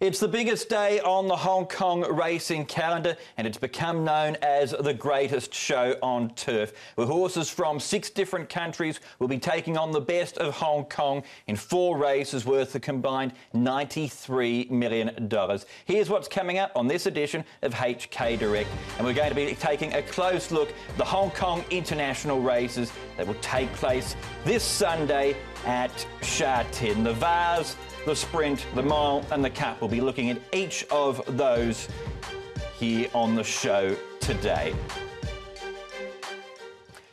It's the biggest day on the Hong Kong racing calendar, and it's become known as the greatest show on turf, where horses from 6 different countries will be taking on the best of Hong Kong in 4 races worth a combined $93 million. Here's what's coming up on this edition of HK Direct, and we're going to be taking a close look at the Hong Kong international races that will take place this Sunday at Sha Tin. The Vase, the Sprint, the Mile and the Cup. We'll be looking at each of those here on the show today.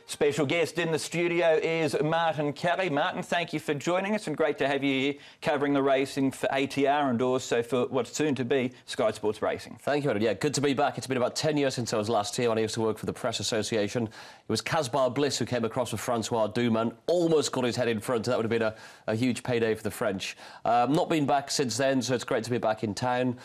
Special guest in the studio is Martin Kelly. Martin, thank you for joining us, and great to have you here covering the racing for HKIR and also for what's soon to be Sky Sports Racing. Thank you, Adam. Yeah, good to be back. It's been about 10 years since I was last here when I used to work for the Press Association. It was Casbar Bliss who came across with Francois Duman, almost got his head in front. That would have been a huge payday for the French. Not been back since then, so it's great to be back in town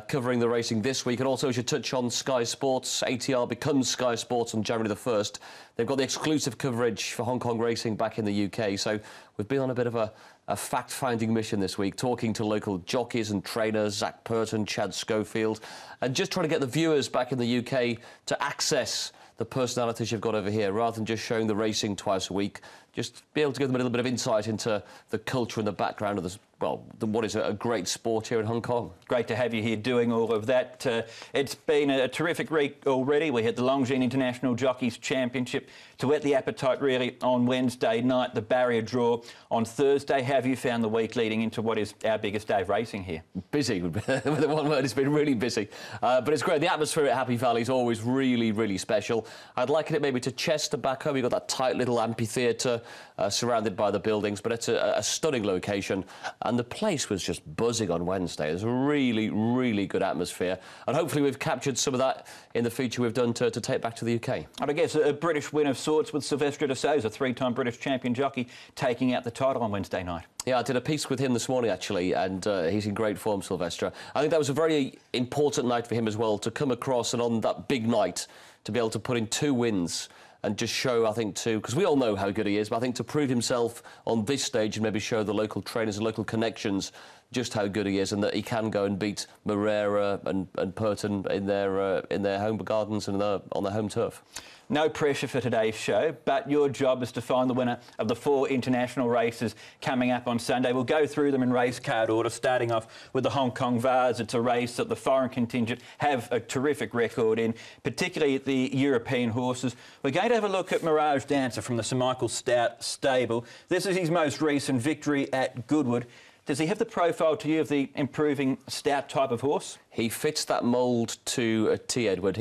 covering the racing this week. And also, we should touch on Sky Sports. HKIR becomes Sky Sports on January the 1st. They've got the exclusive coverage for Hong Kong racing back in the UK. So we've been on a bit of a fact-finding mission this week, talking to local jockeys and trainers, Zach Purton, Chad Schofield, and just trying to get the viewers back in the UK to access the personalities you've got over here, rather than just showing the racing twice a week. Just be able to give them a little bit of insight into the culture and the background of this, well, what is a great sport here in Hong Kong. Great to have you here doing all of that. It's been a terrific week already. We had the Longines International Jockeys Championship to whet the appetite really on Wednesday night, the barrier draw on Thursday. How have you found the week leading into what is our biggest day of racing here? Busy. With the one word, it's been really busy. But it's great. The atmosphere at Happy Valley is always really, really special. I'd liken it maybe to Chester back home. You've got that tight little amphitheatre surrounded by the buildings, but it's a stunning location. And the place was just buzzing on Wednesday. There's a really, really good atmosphere. And hopefully we've captured some of that in the feature we've done to take back to the UK. And I guess a British win of sorts with Sylvester Chan, a 3-time British champion jockey, taking out the title on Wednesday night. Yeah, I did a piece with him this morning, actually, and he's in great form, Sylvester. I think that was a very important night for him as well, to come across and on that big night to be able to put in 2 wins and just show, I think, because we all know how good he is, but I think to prove himself on this stage and maybe show the local trainers and local connections just how good he is, and that he can go and beat Moreira and Purton in their home gardens and on their home turf. No pressure for today's show, but your job is to find the winner of the 4 international races coming up on Sunday. We'll go through them in race card order, starting off with the Hong Kong Vase. It's a race that the foreign contingent have a terrific record in, particularly the European horses. We're going to have a look at Mirage Dancer from the Sir Michael Stout stable. This is his most recent victory at Goodwood. Does he have the profile to you of the improving stout type of horse? He fits that mould to T. Edward.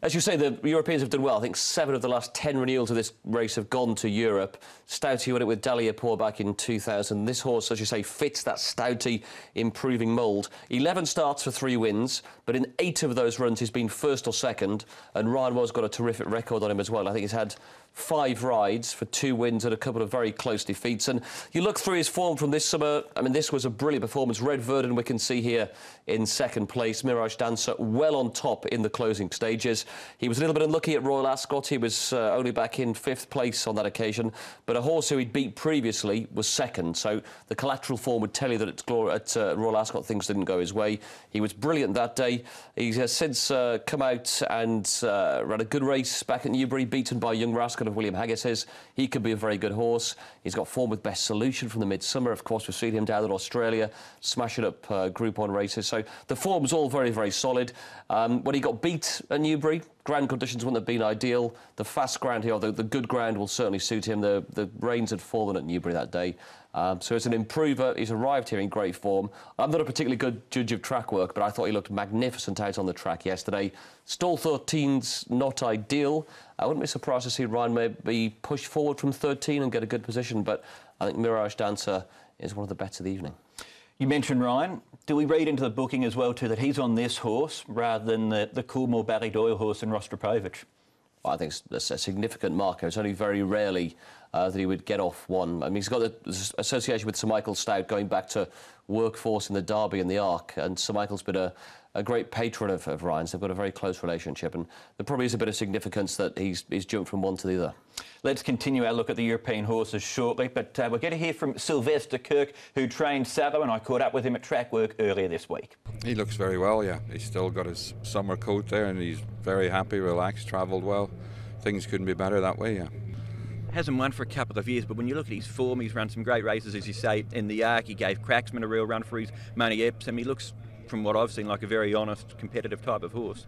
As you say, the Europeans have done well. I think 7 of the last 10 renewals of this race have gone to Europe. Stouty won it with Daliapour back in 2000. This horse, as you say, fits that Stouty improving mould. 11 starts for 3 wins, but in 8 of those runs he's been first or second, and Ryan Waugh's got a terrific record on him as well. I think he's had 5 rides for 2 wins and a couple of very close defeats. And you look through his form from this summer, I mean, this was a brilliant performance. Red Verdon we can see here in 2nd place. Mirage Dancer well on top in the closing stages. He was a little bit unlucky at Royal Ascot. He was only back in 5th place on that occasion. But a horse who he'd beat previously was 2nd. So the collateral form would tell you that at Royal Ascot things didn't go his way. He was brilliant that day. He's since come out and ran a good race back at Newbury, beaten by Young Rascal of William Haggis's. He could be a very good horse. He's got form with Best Solution from the Midsummer. Of course, we've seen him down in Australia, smashing up Group 1 races. So the form's all very, very solid. When he got beat at Newbury, ground conditions wouldn't have been ideal. The fast ground here, the good ground, will certainly suit him. The rains had fallen at Newbury that day. So it's an improver. He's arrived here in great form. I'm not a particularly good judge of track work, but I thought he looked magnificent out on the track yesterday. Stall 13's not ideal. I wouldn't be surprised to see Ryan maybe push forward from 13 and get a good position, but I think Mirage Dancer is one of the bets of the evening. You mentioned Ryan. Do we read into the booking as well, too, that he's on this horse rather than the Coolmore Ballydoyle horse in Rostropovich? I think it's a significant marker. It's only very rarely that he would get off one. I mean, he's got the association with Sir Michael Stoute going back to workforce in the Derby and the Arc, and Sir Michael's been a great patron of Ryan's. They've got a very close relationship, and there probably is a bit of significance that he's jumped from one to the other. Let's continue our look at the European horses shortly, but we're going to hear from Sylvester Chan, who trained Sadler, and I caught up with him at track work earlier this week. He looks very well, yeah. He's still got his summer coat there, and he's very happy, relaxed, travelled well. Things couldn't be better that way, yeah. Hasn't won for a couple of years, but when you look at his form, he's run some great races, as you say, in the Arc. He gave Cracksman a real run for his money. Epsom. He looks, from what I've seen, like a very honest, competitive type of horse.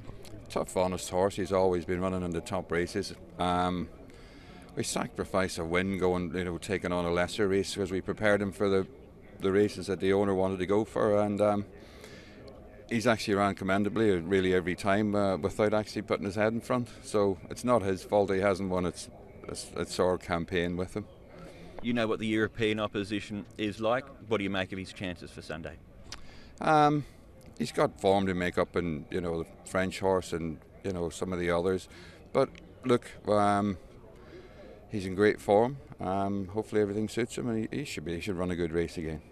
Tough, honest horse. He's always been running in the top races. We sacrificed a win going, taking on a lesser race because we prepared him for the races that the owner wanted to go for, and he's actually ran commendably really every time without actually putting his head in front. So it's not his fault he hasn't won. It's our campaign with him. You know what the European opposition is like. What do you make of his chances for Sunday? He's got form to make up in the French horse and some of the others, but look, he's in great form. Hopefully everything suits him, and he should run a good race again.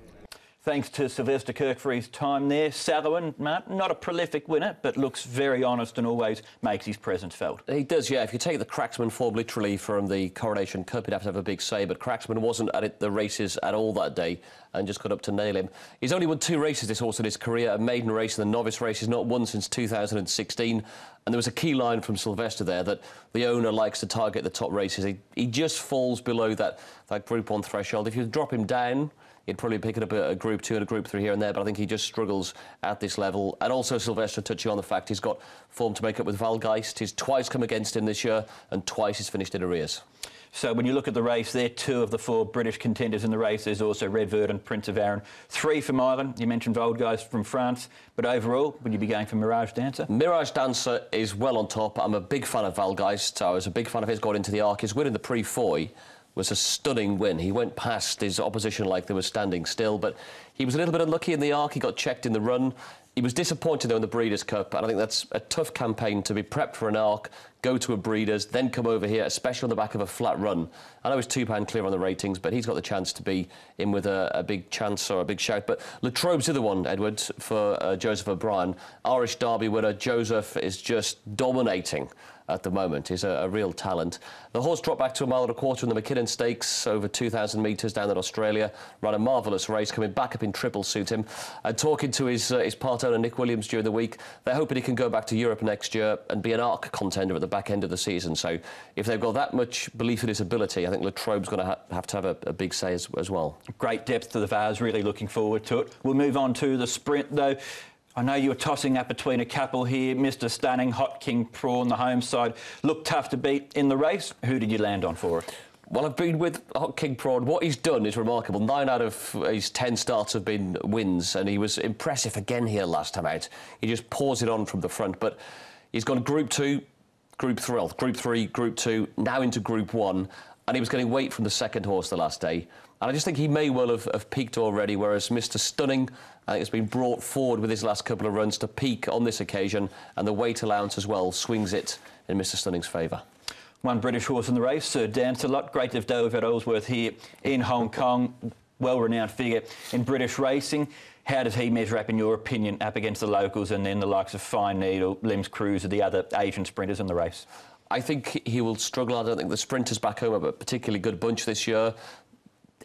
Thanks to Sylvester Chan for his time there. Sadler, not a prolific winner, but looks very honest and always makes his presence felt. He does, yeah. If you take the Cracksman form literally from the Coronation Cup, you'd have to have a big say, but Cracksman wasn't at the races at all that day and just got up to nail him. He's only won 2 races, this horse, in his career, a maiden race and a novice race. He's not won since 2016. And there was a key line from Sylvester there that the owner likes to target the top races. He just falls below that Group 1 threshold. If you drop him down, he'd probably pick it up a Group 2 and a Group 3 here and there, but I think he just struggles at this level. And also Sylvester touching on the fact he's got form to make up with Valgeist. He's twice come against him this year, and twice he's finished in arrears. So when you look at the race there, 2 of the 4 British contenders in the race. There's also Red Vert and Prince of Arran. 3 from Ireland. You mentioned Valgeist from France. But overall, would you be going for Mirage Dancer? Mirage Dancer is well on top. I'm a big fan of Valgeist. I was a big fan of his going into the Arc. His win in the Prix Foy was a stunning win. He went past his opposition like they were standing still, but he was a little bit unlucky in the Arc. He got checked in the run. He was disappointed, though, in the Breeders' Cup, and I think that's a tough campaign to be prepped for an Arc, go to a Breeders', then come over here, especially on the back of a flat run. I know he's £2 clear on the ratings, but he's got the chance to be in with a big chance or a big shout. But Latrobe's the other one, Edward, for Joseph O'Brien. Irish Derby winner. Joseph is just dominating at the moment. He's a real talent. The horse dropped back to 1.25 miles in the McKinnon Stakes, over 2,000 metres down in Australia. Ran a marvellous race, coming back up in triple suit him. And talking to his part owner, Nick Williams, during the week, they're hoping he can go back to Europe next year and be an Arc contender at the back end of the season. So if they've got that much belief in his ability, I think Latrobe's going to have a big say as well. Great depth to the Vase, really looking forward to it. We'll move on to the sprint, though. I know you were tossing up between a couple here. Mr. Stunning, Hot King Prawn, the home side, looked tough to beat in the race. Who did you land on for it? Well, I've been with Hot King Prawn. What he's done is remarkable. 9 out of his 10 starts have been wins, and he was impressive again here last time out. He just pours it on from the front, but he's gone Group 2, Group 3, Group 2, now into Group 1, and he was getting weight from the second horse the last day. And I just think he may well have peaked already, whereas Mr. Stunning, I think, has been brought forward with his last couple of runs to peak on this occasion, and the weight allowance as well swings it in Mr. Stunning's favour. One British horse in the race, Dance Alot. Great to have David Ellsworth here in Hong Kong. Well-renowned figure in British racing. How does he measure up, in your opinion, up against the locals and then the likes of Fine Needle, Limbs Cruiser, the other Asian sprinters in the race? I think he will struggle. I don't think the sprinters back home have a particularly good bunch this year.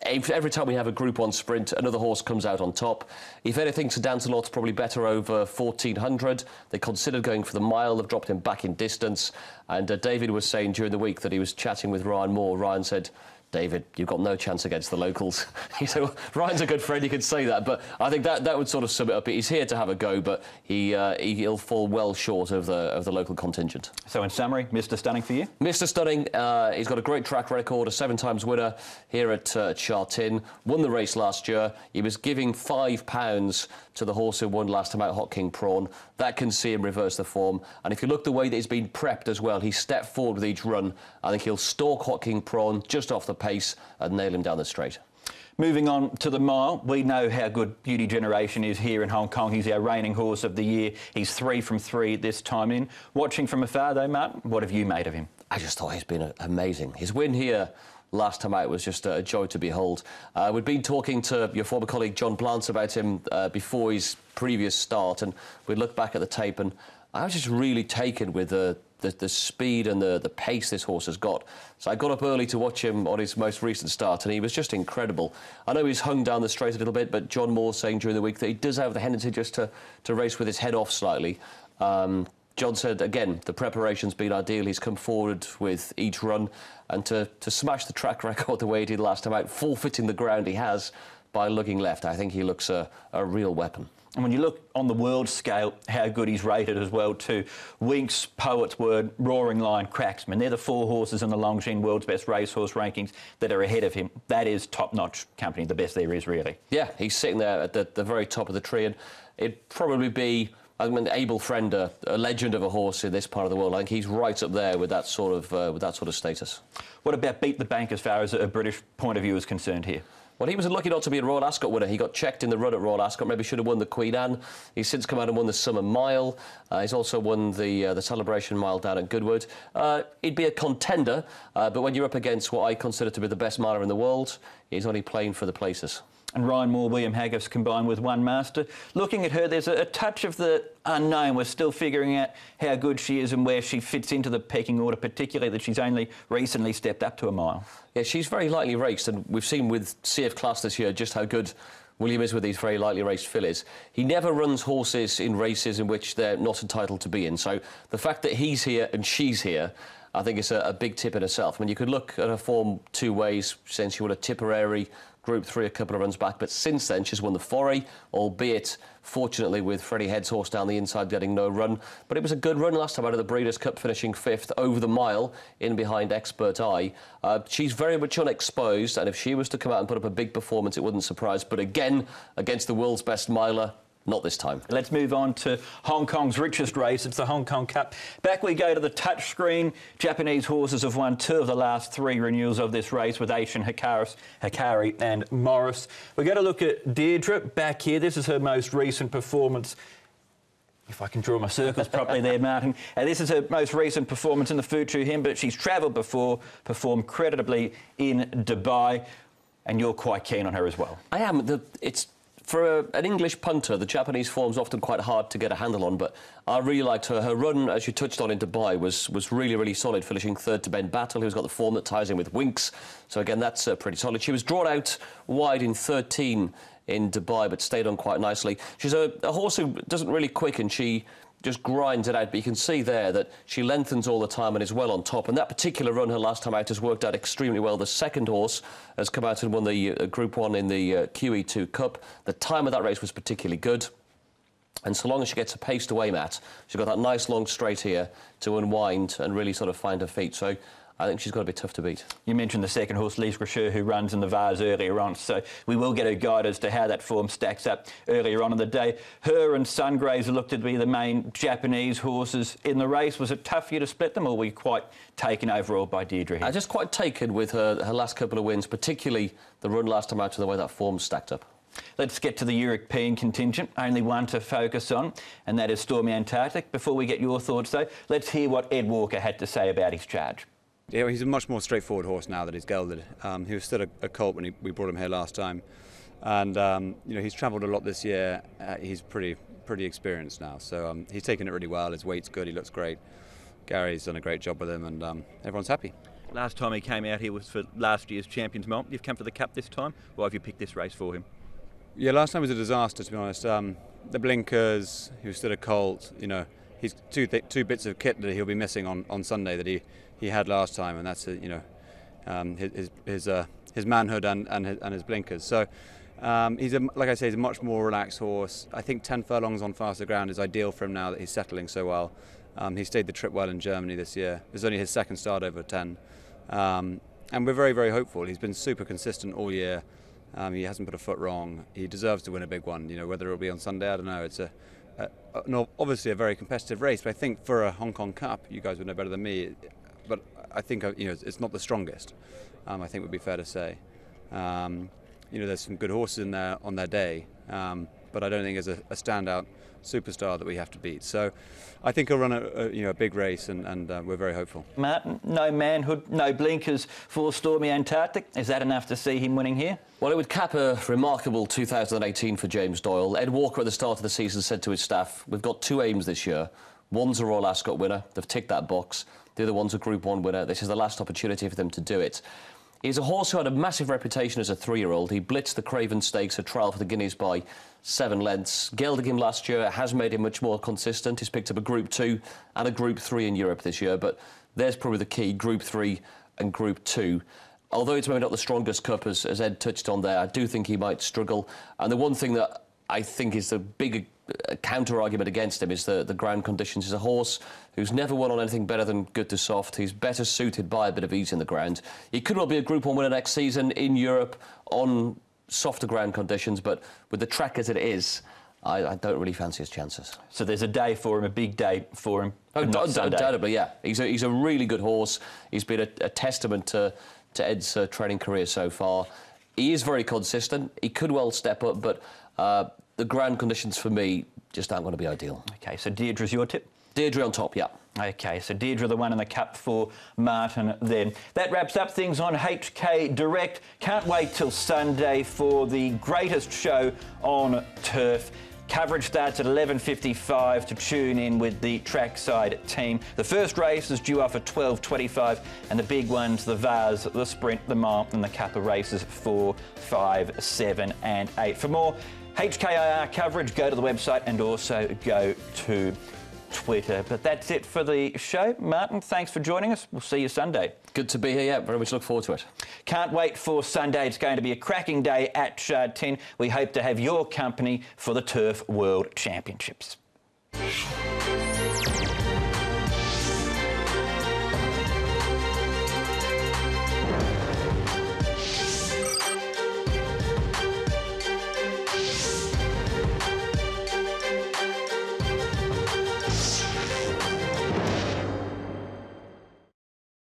Every time we have a Group 1 sprint, another horse comes out on top. If anything, Dance Alot's probably better over 1,400. They considered going for the mile. They've dropped him back in distance. And David was saying during the week that he was chatting with Ryan Moore. Ryan said, David, you've got no chance against the locals. He said, well, Ryan's a good friend, he could say that, but I think that would sort of sum it up. He's here to have a go, but he'll fall well short of the local contingent. So in summary, Mr. Stunning for you? Mr. Stunning, he's got a great track record, a 7-times winner here at Sha Tin. Won the race last year. He was giving £5 to the horse who won last time out, Hot King Prawn. That can see him reverse the form. And if you look the way that he's been prepped as well, he stepped forward with each run. I think he'll stalk Hot King Prawn just off the pace and nail him down the straight. Moving on to the mile, we know how good Beauty Generation is here in Hong Kong. He's our reigning horse of the year. He's 3 from 3 this time in. Watching from afar, though, Martin, what have you made of him? I just thought he's been amazing. His win here last time out was just a joy to behold. We'd been talking to your former colleague John Blance about him before his previous start, and we'd looked back at the tape, and I was just really taken with the speed and the pace this horse has got. So I got up early to watch him on his most recent start, and he was just incredible. I know he's hung down the straight a little bit, but John Moore's saying during the week that he does have the tendency just to race with his head off slightly. John said, again, the preparation's been ideal. He's come forward with each run, and to smash the track record the way he did last time out, forfeiting the ground he has by looking left, I think he looks a real weapon. And when you look on the world scale, how good he's rated as well too. Winks, Poet's Word, Roaring Lion, Cracksman. They're the 4 horses in the Longines World's Best Racehorse rankings that are ahead of him. That is top-notch company, the best there is, really. Yeah, he's sitting there at the very top of the tree, and it'd probably be, I mean, Abel Friend, a legend of a horse in this part of the world. I think he's right up there with that sort of status. What about Beat the Bank as far as a British point of view is concerned here? Well, he was lucky not to be a Royal Ascot winner. He got checked in the run at Royal Ascot. Maybe should have won the Queen Anne. He's since come out and won the Summer Mile. He's also won the Celebration Mile down at Goodwood. He'd be a contender, but when you're up against what I consider to be the best miler in the world, he's only playing for the places. And Ryan Moore, William Haggas combined with one master. Looking at her, there's a touch of the unknown. We're still figuring out how good she is and where she fits into the pecking order, particularly that she's only recently stepped up to a mile. Yeah, she's very lightly raced, and we've seen with CF Class this year just how good William is with these very lightly raced fillies. He never runs horses in races in which they're not entitled to be in. So the fact that he's here and she's here, I think it's a big tip in herself. I mean, you could look at her form 2 ways since she won a Tipperary Group 3 a couple of runs back, but since then she's won the Forey, albeit fortunately with Freddie Head's horse down the inside getting no run. But it was a good run last time out of the Breeders' Cup, finishing 5th over the mile in behind Expert Eye. She's very much unexposed, and if she was to come out and put up a big performance, it wouldn't surprise. But again, against the world's best miler, not this time. Let's move on to Hong Kong's richest race. It's the Hong Kong Cup. Back we go to the touchscreen. Japanese horses have won 2 of the last 3 renewals of this race with Asian Hikari and Morris. We're going to look at Deirdre back here. This is her most recent performance. If I can draw my circles properly there, Martin. This is her most recent performance in the Futu Him, but she's travelled before, performed creditably in Dubai, and you're quite keen on her as well. I am. For an English punter, the Japanese form's often quite hard to get a handle on, but I really liked her. Her run, as you touched on in Dubai, was really, really solid, finishing 3rd to Ben Battle, who's got the form that ties in with Winks. So, again, that's pretty solid. She was drawn out wide in 13 in Dubai, but stayed on quite nicely. She's a horse who doesn't really quicken. She just grinds it out, but you can see there that she lengthens all the time and is well on top. And that particular run, her last time out, has worked out extremely well. The second horse has come out and won the Group 1 in the QE2 Cup. The time of that race was particularly good. And so long as she gets a pace to aim at, she's got that nice long straight here to unwind and really sort of find her feet. So I think she's got to be tough to beat. You mentioned the second horse, Lise Grischer, who runs in the Vase earlier on, so we will get a guide as to how that form stacks up earlier on in the day. Her and Sungraze are looked to be the main Japanese horses in the race. Was it tough for you to split them, or were you quite taken overall by Deirdre here? I'm just quite taken with her last couple of wins, particularly the run last time out and the way that form stacked up. Let's get to the European contingent, only one to focus on, and that is Stormy Antarctic. Before we get your thoughts, though, let's hear what Ed Walker had to say about his charge. Yeah, he's a much more straightforward horse now that he's gelded. He was still a colt when we brought him here last time, and you know, he's travelled a lot this year. He's pretty experienced now, so he's taken it really well. His weight's good. He looks great. Gary's done a great job with him, and everyone's happy. Last time he came out here was for last year's Champions Mile. You've come for the Cup this time. Why have you picked this race for him? Yeah, last time was a disaster, to be honest. The blinkers. He was still a colt. You know, he's two bits of kit that he'll be missing on Sunday that he had last time, and that's you know, his manhood and his blinkers. So like I say, he's a much more relaxed horse. I think 10 furlongs on faster ground is ideal for him now that he's settling so well. He stayed the trip well in Germany this year. It was only his second start over 10, and we're very, very hopeful. He's been super consistent all year. He hasn't put a foot wrong. He deserves to win a big one. You know, whether it'll be on Sunday, I don't know. It's obviously a very competitive race, but I think for a Hong Kong Cup, you guys would know better than me. But I think you know, it's not the strongest. I think would be fair to say. You know, there's some good horses in there on their day, but I don't think there's a standout superstar that we have to beat. So I think he'll run a big race, and we're very hopeful. Martin, no manhood, no blinkers for Stormy Antarctic. Is that enough to see him winning here? Well, it would cap a remarkable 2018 for James Doyle. Ed Walker at the start of the season said to his staff, we've got 2 aims this year. One's a Royal Ascot winner. They've ticked that box. The other one's a Group 1 winner. This is the last opportunity for them to do it. He's a horse who had a massive reputation as a 3-year-old. He blitzed the Craven Stakes at Trial for the Guineas by 7 lengths. Gelding him last year has made him much more consistent. He's picked up a Group 2 and a Group 3 in Europe this year, but there's probably the key, Group 3 and Group 2. Although it's maybe not the strongest cup, as Ed touched on there, I do think he might struggle. And the one thing that I think is the big counter-argument against him is the ground conditions. He's a horse who's never won on anything better than good to soft. He's better suited by a bit of ease in the ground. He could well be a Group 1 winner next season in Europe on softer ground conditions, but with the track as it is, I don't really fancy his chances. So there's a day for him, a big day for him. Undoubtedly, yeah. He's a really good horse. He's been a testament to Ed's training career so far. He is very consistent. He could well step up, but the ground conditions for me just aren't going to be ideal. OK, so Deirdre's your tip? Deirdre on top, yeah. OK, so Deirdre the one in the cup for Martin then. That wraps up things on HK Direct. Can't wait till Sunday for the greatest show on turf. Coverage starts at 11:55 to tune in with the trackside team. The first race is due off at 12:25, and the big ones, the Vase, the Sprint, the Mile and the Cup of races 4, 5, 7 and 8. For more HKIR coverage, go to the website and also go to Twitter. But that's it for the show. Martin, thanks for joining us. We'll see you Sunday. Good to be here, yeah. Very much look forward to it. Can't wait for Sunday. It's going to be a cracking day at Sha Tin. We hope to have your company for the Turf World Championships.